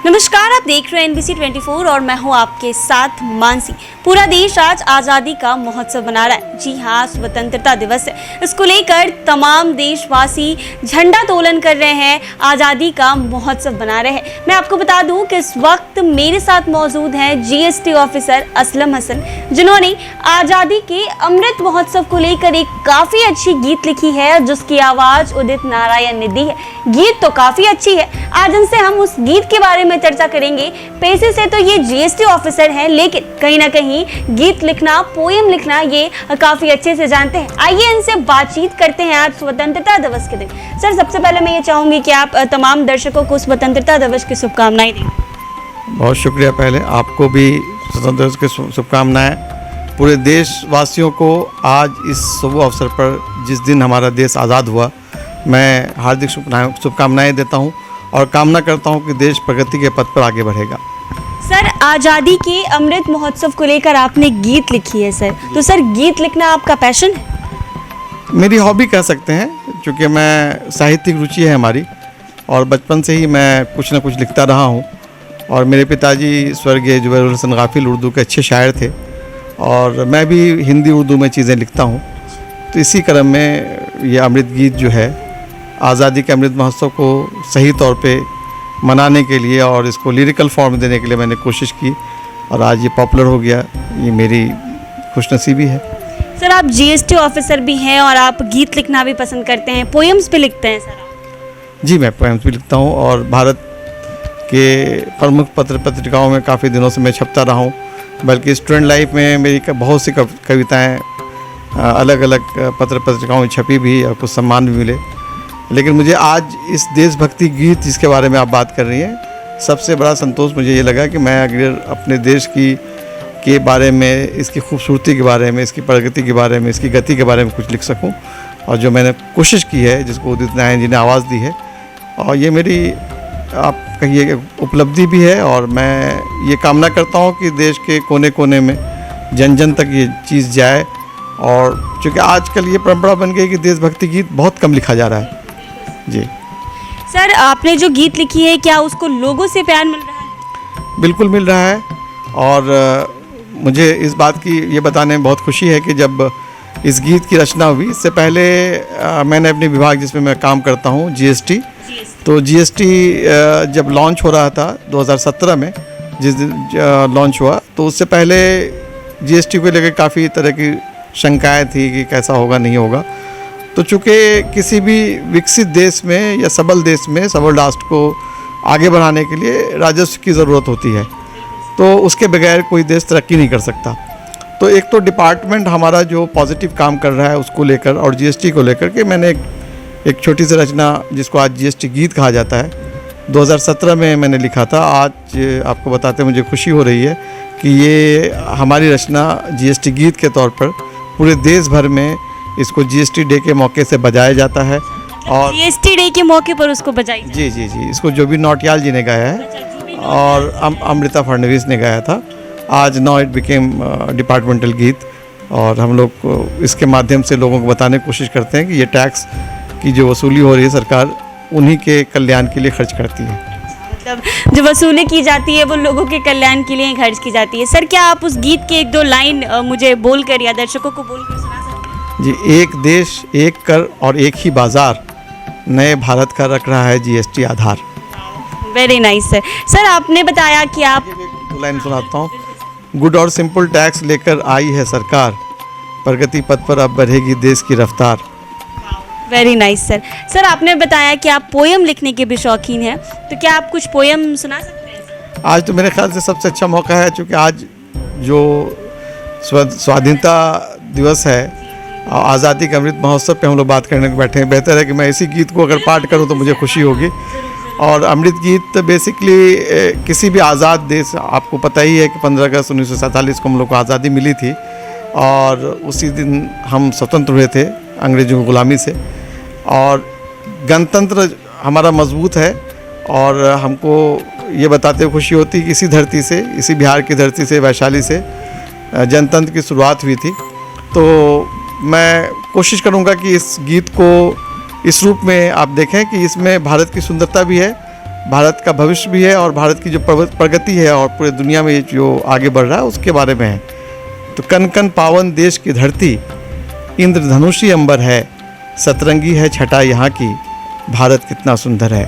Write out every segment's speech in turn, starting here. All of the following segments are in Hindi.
नमस्कार, आप देख रहे हैं NBC 24 और मैं हूं आपके साथ मानसी। पूरा देश आज आज़ादी का महोत्सव मना रहा है। जी हाँ, स्वतंत्रता दिवस है। इसको लेकर तमाम देशवासी झंडा तोलन कर रहे हैं, आज़ादी का महोत्सव मना रहे हैं। मैं आपको बता दूं कि इस वक्त मेरे साथ मौजूद हैं GST ऑफिसर असलम हसन, जिन्होंने आज़ादी के अमृत महोत्सव को लेकर एक काफ़ी अच्छी गीत लिखी है, जिसकी आवाज़ उदित नारायण ने दी है। गीत तो काफ़ी अच्छी है। आज इनसे हम उस गीत के बारे में चर्चा करेंगे। पेशे से तो ये GST ऑफिसर हैं, लेकिन कहीं ना कहीं गीत लिखना, पोएम लिखना ये काफी अच्छे से जानते हैं। आइए इनसे बातचीत करते हैं आज स्वतंत्रता दिवस के दिन। सर, सबसे पहले मैं ये चाहूंगी कि आप तमाम दर्शकों को स्वतंत्रता दिवस की शुभकामनाएं दें। बहुत शुक्रिया। पहले आपको भी स्वतंत्रता दिवस की शुभकामनाएं। पूरे देशवासियों को आज इस शुभ अवसर पर, जिस दिन हमारा देश आज़ाद हुआ, मैं हार्दिक शुभकामनाएं देता हूं और कामना करता हूं कि देश प्रगति के पथ पर आगे बढ़ेगा। सर, आज़ादी के अमृत महोत्सव को लेकर आपने गीत लिखी है सर, तो सर गीत लिखना आपका पैशन है? मेरी हॉबी कह सकते हैं, क्योंकि मैं साहित्यिक रुचि है हमारी और बचपन से ही मैं कुछ ना कुछ लिखता रहा हूं। और मेरे पिताजी स्वर्गीय जुबैर हसन गाफिल उर्दू के अच्छे शायर थे और मैं भी हिंदी उर्दू में चीज़ें लिखता हूं। तो इसी क्रम में ये अमृत गीत जो है, आज़ादी के अमृत महोत्सव को सही तौर पे मनाने के लिए और इसको लिरिकल फॉर्म देने के लिए मैंने कोशिश की और आज ये पॉपुलर हो गया। ये मेरी खुशनसीबी है। सर, आप GST ऑफिसर भी हैं और आप गीत लिखना भी पसंद करते हैं, पोएम्स भी लिखते हैं सर आप? जी, मैं पोएम्स भी लिखता हूँ और भारत के प्रमुख पत्र पत्रिकाओं में काफ़ी दिनों से मैं छपता रहा हूँ। बल्कि स्टूडेंट लाइफ में मेरी बहुत सी कविताएँ अलग अलग पत्र पत्रिकाओं में छपी भी और कुछ सम्मान भी मिले। लेकिन मुझे आज इस देशभक्ति गीत जिसके बारे में आप बात कर रही हैं, सबसे बड़ा संतोष मुझे ये लगा कि मैं अगर अपने देश के बारे में, इसकी खूबसूरती के बारे में, इसकी प्रगति के बारे में, इसकी गति के बारे में कुछ लिख सकूं। और जो मैंने कोशिश की है, जिसको उदित नारायण जी ने आवाज़ दी है, और ये मेरी आप कहिए उपलब्धि भी है। और मैं ये कामना करता हूँ कि देश के कोने कोने में जन जन तक ये चीज़ जाए। और चूँकि आजकल ये परंपरा बन गई कि देशभक्ति गीत बहुत कम लिखा जा रहा है। जी सर, आपने जो गीत लिखी है, क्या उसको लोगों से प्यार मिल रहा है? बिल्कुल मिल रहा है। और मुझे इस बात की ये बताने में बहुत खुशी है कि जब इस गीत की रचना हुई, इससे पहले मैंने अपने विभाग जिसमें मैं काम करता हूँ GST, तो GST जब लॉन्च हो रहा था 2017 में, जिस दिन लॉन्च हुआ, तो उससे पहले GST को लेकर काफ़ी तरह की शंकाएँ थी कि कैसा होगा, नहीं होगा। तो चूँकि किसी भी विकसित देश में या सबल देश में सबल राष्ट्र को आगे बढ़ाने के लिए राजस्व की ज़रूरत होती है, तो उसके बगैर कोई देश तरक्की नहीं कर सकता। तो एक तो डिपार्टमेंट हमारा जो पॉजिटिव काम कर रहा है उसको लेकर और GST को लेकर के मैंने एक छोटी सी रचना, जिसको आज GST गीत कहा जाता है, 2017 में मैंने लिखा था। आज आपको बताते मुझे खुशी हो रही है कि ये हमारी रचना GST गीत के तौर पर पूरे देश भर में इसको GST डे के मौके से बजाया जाता है। और GST डे के मौके पर उसको बजाई? जी जी जी, इसको जुबिन नौटियाल जी ने गाया है और अमृता फडणवीस ने गाया था। आज नाउ इट बिकेम डिपार्टमेंटल गीत। और हम लोग इसके माध्यम से लोगों को बताने की कोशिश करते हैं कि ये टैक्स की जो वसूली हो रही है, सरकार उन्हीं के कल्याण के लिए खर्च करती है। मतलब जो वसूली की जाती है वो लोगों के कल्याण के लिए खर्च की जाती है। सर, क्या आप उस गीत के एक दो लाइन मुझे बोलकर या दर्शकों को बोलकर सुना सकते हैं? जी, एक देश, एक कर और एक ही बाजार, नए भारत का रख रहा है GST Aadhaar. Very nice sir. Sir, आपने बताया कि आप, दो लाइन सुनाता हूँ। गुड और सिंपल टैक्स लेकर आई है सरकार, प्रगति पथ पर अब बढ़ेगी देश की रफ्तार। Very nice sir. सर, आपने बताया कि आप पोएम लिखने के भी शौकीन हैं, तो क्या आप कुछ पोएम सुना सकते हैं? आज तो मेरे ख्याल से सबसे अच्छा मौका है, क्योंकि आज जो स्वाधीनता दिवस है, आज़ादी के अमृत महोत्सव पे हम लोग बात करने को बैठे हैं। बेहतर है कि मैं इसी गीत को अगर पाठ करूं तो मुझे खुशी होगी। और अमृत गीत बेसिकली किसी भी आज़ाद देश, आपको पता ही है कि 15 अगस्त 1947 को हम लोग को आज़ादी मिली थी और उसी दिन हम स्वतंत्र हुए थे अंग्रेज़ों की गुलामी से। और गणतंत्र हमारा मजबूत है और हमको ये बताते हुए खुशी होती है कि इसी धरती से, इसी बिहार की धरती से, वैशाली से जनतंत्र की शुरुआत हुई थी। तो मैं कोशिश करूंगा कि इस गीत को इस रूप में आप देखें कि इसमें भारत की सुंदरता भी है भारत का भविष्य भी है और भारत की जो प्रगति है और पूरे दुनिया में जो आगे बढ़ रहा है उसके बारे में है। तो कन कन पावन देश की धरती, इंद्रधनुषी अंबर है, सतरंगी है छटा यहाँ की, भारत कितना सुंदर है।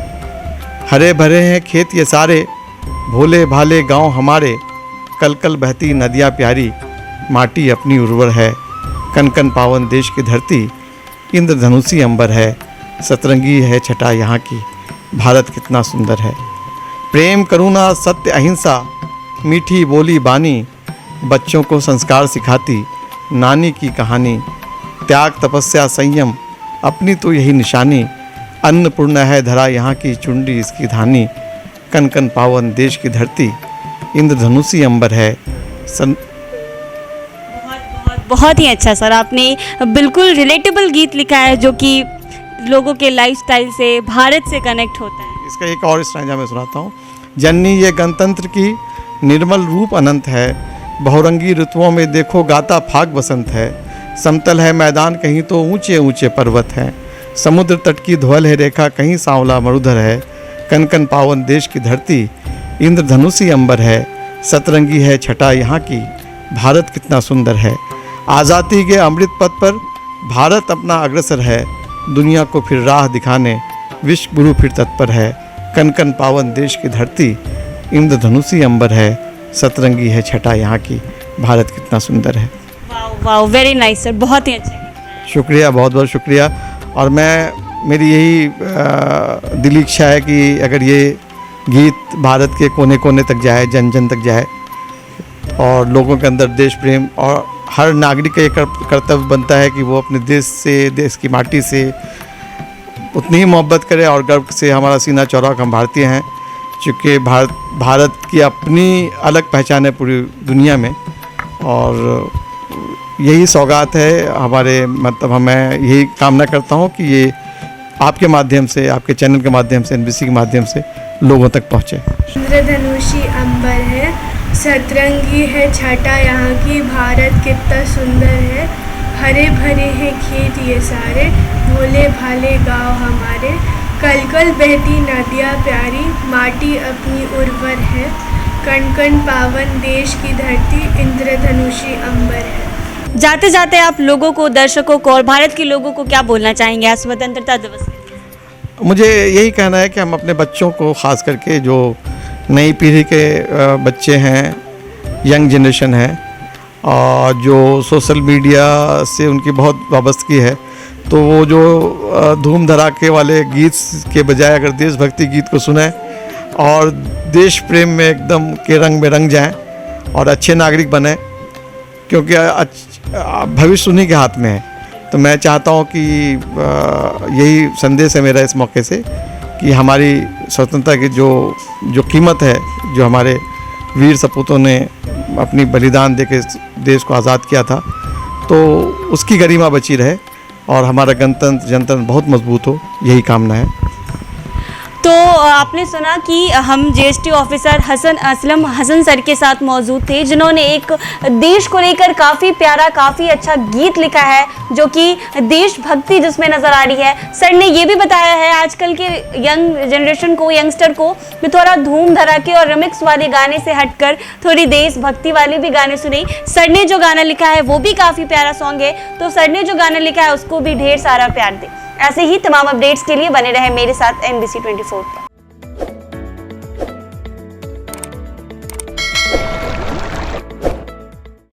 हरे भरे हैं खेत ये सारे, भोले भाले गांव हमारे, कल कल बहती नदियाँ प्यारी, माटी अपनी उर्वर है। कन कन पावन देश की धरती, इंद्रधनुषी अंबर है, सतरंगी है छटा यहाँ की, भारत कितना सुंदर है। प्रेम करुणा सत्य अहिंसा, मीठी बोली बानी, बच्चों को संस्कार सिखाती नानी की कहानी। त्याग तपस्या संयम अपनी तो यही निशानी, अन्नपूर्ण है धरा यहाँ की, चुंडी इसकी धानी। कन कन पावन देश की धरती, इंद्रधनुषी अंबर है। बहुत ही अच्छा सर, आपने बिल्कुल रिलेटेबल गीत लिखा है जो कि लोगों के लाइफस्टाइल से, भारत से कनेक्ट होता है। इसका एक और स्टैंजा मैं सुनाता हूँ। जननी ये गणतंत्र की निर्मल रूप अनंत है, बहुरंगी ऋतुओं में देखो गाता फाग बसंत है। समतल है मैदान कहीं तो ऊंचे ऊंचे पर्वत हैं, समुद्र तट की धवल है रेखा कहीं सांवला मरुधर है। कन कन पावन देश की धरती, इंद्रधनुषी अंबर है, सतरंगी है छटा यहाँ की, भारत कितना सुंदर है। आज़ादी के अमृत पथ पर भारत अपना अग्रसर है, दुनिया को फिर राह दिखाने विश्व गुरु फिर तत्पर है। कन कन पावन देश की धरती, इंद्रधनुषी अंबर है, सतरंगी है छटा यहाँ की, भारत कितना सुंदर है। वाह, वेरी नाइस सर, बहुत ही अच्छा। शुक्रिया, बहुत बहुत शुक्रिया। और मेरी यही दिली इच्छा है कि अगर ये गीत भारत के कोने कोने तक जाए, जन जन तक जाए और लोगों के अंदर देश प्रेम, और हर नागरिक का ये कर्तव्य बनता है कि वो अपने देश से, देश की माटी से उतनी ही मोहब्बत करे और गर्व से हमारा सीना चौड़ा हम भारतीय हैं। चूँकि भारत की अपनी अलग पहचान है पूरी दुनिया में, और यही सौगात है हमारे, मतलब मैं यही कामना करता हूँ कि ये आपके माध्यम से, आपके चैनल के माध्यम से, NBC के माध्यम से लोगों तक पहुँचे। इंद्रधनुषी अंबर है, सतरंगी है छटा यहाँ की, भारत कितना सुंदर है। हरे भरे हैं खेत ये सारे, भोले भाले गाँव हमारे, कल कल बहती नदियाँ प्यारी, माटी अपनी उर्वर है। कण कण पावन देश की धरती, इंद्रधनुषी अंबर है। जाते जाते आप लोगों को, दर्शकों को और भारत के लोगों को क्या बोलना चाहेंगे आज स्वतंत्रता दिवस? मुझे यही कहना है कि हम अपने बच्चों को, ख़ास करके जो नई पीढ़ी के बच्चे हैं, यंग जनरेशन है, और जो सोशल मीडिया से उनकी बहुत वाबस्तगी है, तो वो जो धूम धड़ाके वाले गीत के बजाय अगर देशभक्ति गीत को सुने और देश प्रेम में एकदम के रंग में रंग जाएं और अच्छे नागरिक बने, क्योंकि भविष्य उन्हीं के हाथ में है। तो मैं चाहता हूँ कि यही संदेश है मेरा इस मौके से कि हमारी स्वतंत्रता की जो कीमत है, जो हमारे वीर सपूतों ने अपनी बलिदान देके देश को आज़ाद किया था, तो उसकी गरिमा बची रहे और हमारा गणतंत्र जनतंत्र बहुत मजबूत हो, यही कामना है। तो आपने सुना कि हम GST officer Aslam Hasan sir के साथ मौजूद थे, जिन्होंने एक देश को लेकर काफ़ी प्यारा, काफ़ी अच्छा गीत लिखा है जो कि देशभक्ति जिसमें नज़र आ रही है। सर ने ये भी बताया है आजकल के यंग जनरेशन को, यंगस्टर को भी थोड़ा धूम धड़ाके और रिमिक्स वाले गाने से हटकर थोड़ी देशभक्ति वाले भी गाने सुने। सर ने जो गाना लिखा है वो भी काफ़ी प्यारा सॉन्ग है, तो सर ने जो गाना लिखा है उसको भी ढेर सारा प्यार दे। ऐसे ही तमाम अपडेट्स के लिए बने रहे मेरे साथ NBC 24 पर।